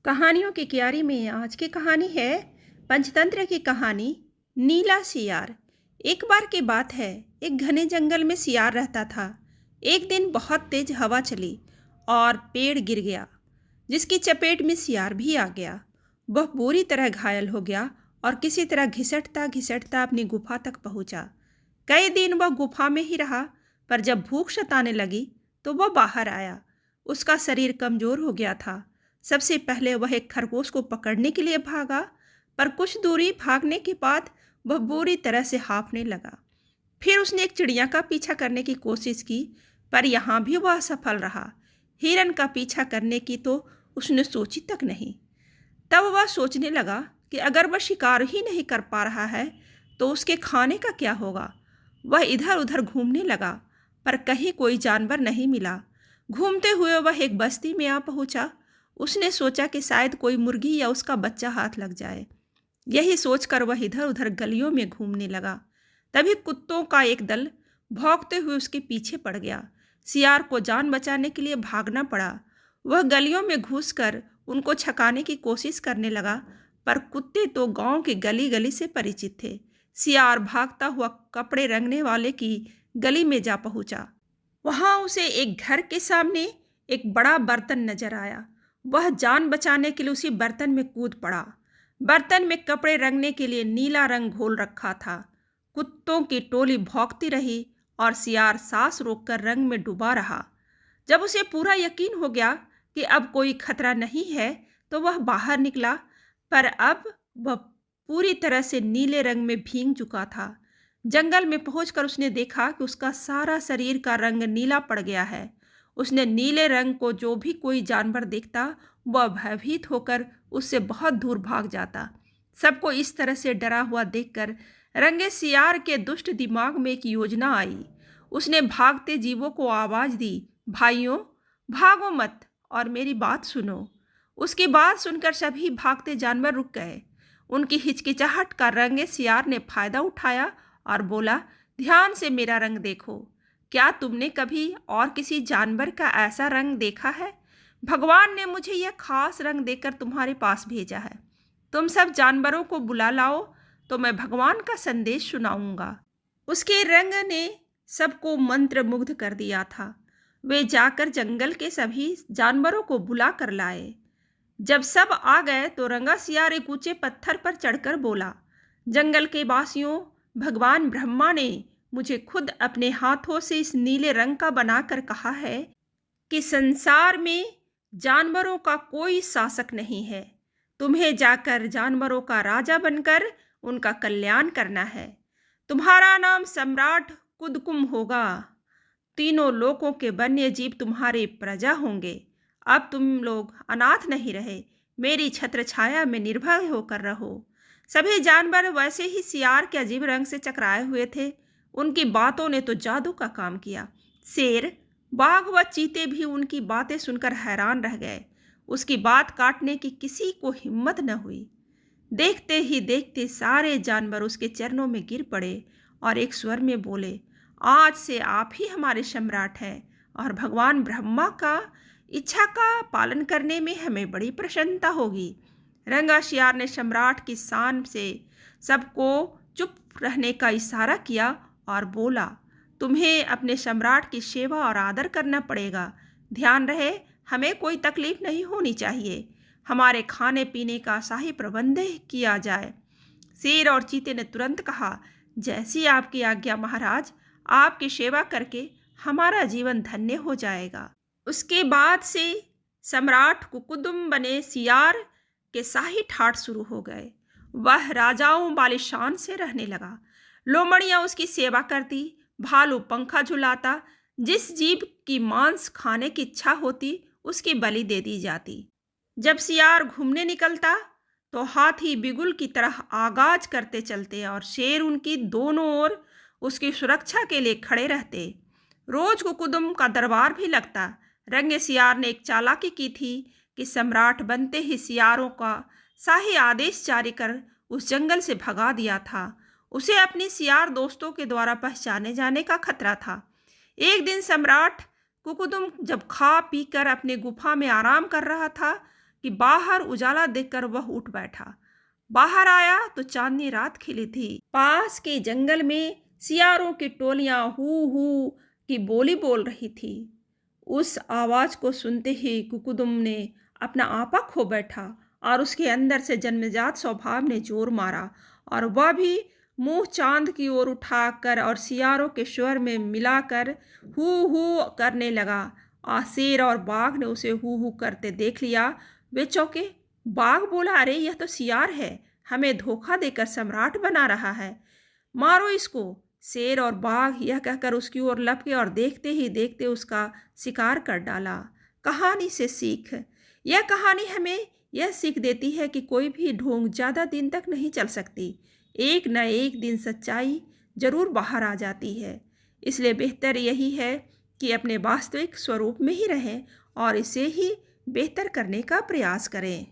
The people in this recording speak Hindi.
कहानियों की क्यारी में आज की कहानी है पंचतंत्र की कहानी नीला सियार। एक बार की बात है, एक घने जंगल में सियार रहता था। एक दिन बहुत तेज हवा चली और पेड़ गिर गया, जिसकी चपेट में सियार भी आ गया। वह बुरी तरह घायल हो गया और किसी तरह घिसटता घिसटता अपनी गुफा तक पहुंचा। कई दिन वह गुफा में ही रहा, पर जब भूख सताने लगी तो वह बाहर आया। उसका शरीर कमजोर हो गया था। सबसे पहले वह एक खरगोश को पकड़ने के लिए भागा, पर कुछ दूरी भागने के बाद वह बुरी तरह से हांफने लगा। फिर उसने एक चिड़िया का पीछा करने की कोशिश की, पर यहाँ भी वह असफल रहा। हिरन का पीछा करने की तो उसने सोची तक नहीं। तब वह सोचने लगा कि अगर वह शिकार ही नहीं कर पा रहा है तो उसके खाने का क्या होगा। वह इधर उधर घूमने लगा, पर कहीं कोई जानवर नहीं मिला। घूमते हुए वह एक बस्ती में आ पहुंचा। उसने सोचा कि शायद कोई मुर्गी या उसका बच्चा हाथ लग जाए। यही सोचकर वह इधर उधर गलियों में घूमने लगा। तभी कुत्तों का एक दल भौंकते हुए उसके पीछे पड़ गया। सियार को जान बचाने के लिए भागना पड़ा। वह गलियों में घुसकर उनको छकाने की कोशिश करने लगा, पर कुत्ते तो गांव की गली गली से परिचित थे। सियार भागता हुआ कपड़े रंगने वाले की गली में जा पहुंचा। वहां उसे एक घर के सामने एक बड़ा बर्तन नजर आया। वह जान बचाने के लिए उसी बर्तन में कूद पड़ा। बर्तन में कपड़े रंगने के लिए नीला रंग घोल रखा था। कुत्तों की टोली भौंकती रही और सियार सांस रोककर रंग में डूबा रहा। जब उसे पूरा यकीन हो गया कि अब कोई खतरा नहीं है, तो वह बाहर निकला, पर अब वह पूरी तरह से नीले रंग में भीग चुका था। जंगल में पहुंचकर उसने देखा कि उसका सारा शरीर का रंग नीला पड़ गया है। उसने नीले रंग को जो भी कोई जानवर देखता, वह भयभीत होकर उससे बहुत दूर भाग जाता। सबको इस तरह से डरा हुआ देखकर रंगे सियार के दुष्ट दिमाग में एक योजना आई। उसने भागते जीवों को आवाज दी, भाइयों भागो मत और मेरी बात सुनो। उसकी बात सुनकर सभी भागते जानवर रुक गए। उनकी हिचकिचाहट का रंगे सियार ने फायदा उठाया और बोला, ध्यान से मेरा रंग देखो। क्या तुमने कभी और किसी जानवर का ऐसा रंग देखा है? भगवान ने मुझे यह खास रंग देकर तुम्हारे पास भेजा है। तुम सब जानवरों को बुला लाओ तो मैं भगवान का संदेश सुनाऊंगा। उसके रंग ने सबको मंत्र मुग्ध कर दिया था। वे जाकर जंगल के सभी जानवरों को बुला कर लाए। जब सब आ गए तो रंगा सियार एक ऊंचे पत्थर पर चढ़कर बोला, जंगल के वासियों, भगवान ब्रह्मा ने मुझे खुद अपने हाथों से इस नीले रंग का बनाकर कहा है कि संसार में जानवरों का कोई शासक नहीं है। तुम्हें जाकर जानवरों का राजा बनकर उनका कल्याण करना है। तुम्हारा नाम सम्राट कुदकुम होगा। तीनों लोकों के वन्य जीव तुम्हारे प्रजा होंगे। अब तुम लोग अनाथ नहीं रहे, मेरी छत्र छाया में निर्भय होकर रहो। सभी जानवर वैसे ही सियार के अजीब रंग से चकराए हुए थे। उनकी बातों ने तो जादू का काम किया। शेर, बाघ व चीते भी उनकी बातें सुनकर हैरान रह गए। उसकी बात काटने की किसी को हिम्मत न हुई। देखते ही देखते सारे जानवर उसके चरणों में गिर पड़े और एक स्वर में बोले, आज से आप ही हमारे सम्राट हैं और भगवान ब्रह्मा का इच्छा का पालन करने में हमें बड़ी प्रसन्नता होगी। रंगा सियार ने सम्राट की शान से सबको चुप रहने का इशारा किया और बोला, तुम्हें अपने सम्राट की सेवा और आदर करना पड़ेगा। ध्यान रहे, हमें कोई तकलीफ नहीं होनी चाहिए। हमारे खाने पीने का शाही प्रबंध किया जाए। शेर और चीते ने तुरंत कहा, जैसी आपकी आज्ञा महाराज, आपकी सेवा करके हमारा जीवन धन्य हो जाएगा। उसके बाद से सम्राट कुकुदुम बने सियार के शाही ठाट शुरू हो गए। वह राजाओं वाली शान से रहने लगा। लोमड़ियाँ उसकी सेवा करती, भालू पंखा झुलाता, जिस जीव की मांस खाने की इच्छा होती उसकी बलि दे दी जाती। जब सियार घूमने निकलता तो हाथी बिगुल की तरह आगाज करते चलते और शेर उनकी दोनों ओर उसकी सुरक्षा के लिए खड़े रहते। रोज कुकुदुम का दरबार भी लगता। रंगे सियार ने एक चालाकी की थी कि सम्राट बनते ही सियारों का शाही आदेश जारी कर उस जंगल से भगा दिया था। उसे अपनी सियार दोस्तों के द्वारा पहचाने जाने का खतरा था। एक दिन सम्राट कुकुदुम जब खा पी कर अपने गुफा में आराम कर रहा था कि बाहर उजाला देखकर वह उठ बैठा। बाहर आया तो चांदनी रात खिली थी। पास के जंगल में सियारों की टोलियां हू हू की बोली बोल रही थी। उस आवाज को सुनते ही कुकुदुम ने अपना आपा खो बैठा और उसके अंदर से जन्मजात स्वभाव ने जोर मारा और वह भी मुंह चांद की ओर उठाकर और सियारों के स्वर में मिलाकर हू करने लगा। शेर और बाघ ने उसे हू करते देख लिया। वे चौंके। बाघ बोला, अरे यह तो सियार है, हमें धोखा देकर सम्राट बना रहा है, मारो इसको। शेर और बाघ यह कहकर उसकी ओर लपके और देखते ही देखते उसका शिकार कर डाला। कहानी से सीख। यह कहानी हमें यह सीख देती है कि कोई भी ढोंग ज़्यादा दिन तक नहीं चल सकती। एक न एक दिन सच्चाई जरूर बाहर आ जाती है। इसलिए बेहतर यही है कि अपने वास्तविक स्वरूप में ही रहें और इसे ही बेहतर करने का प्रयास करें।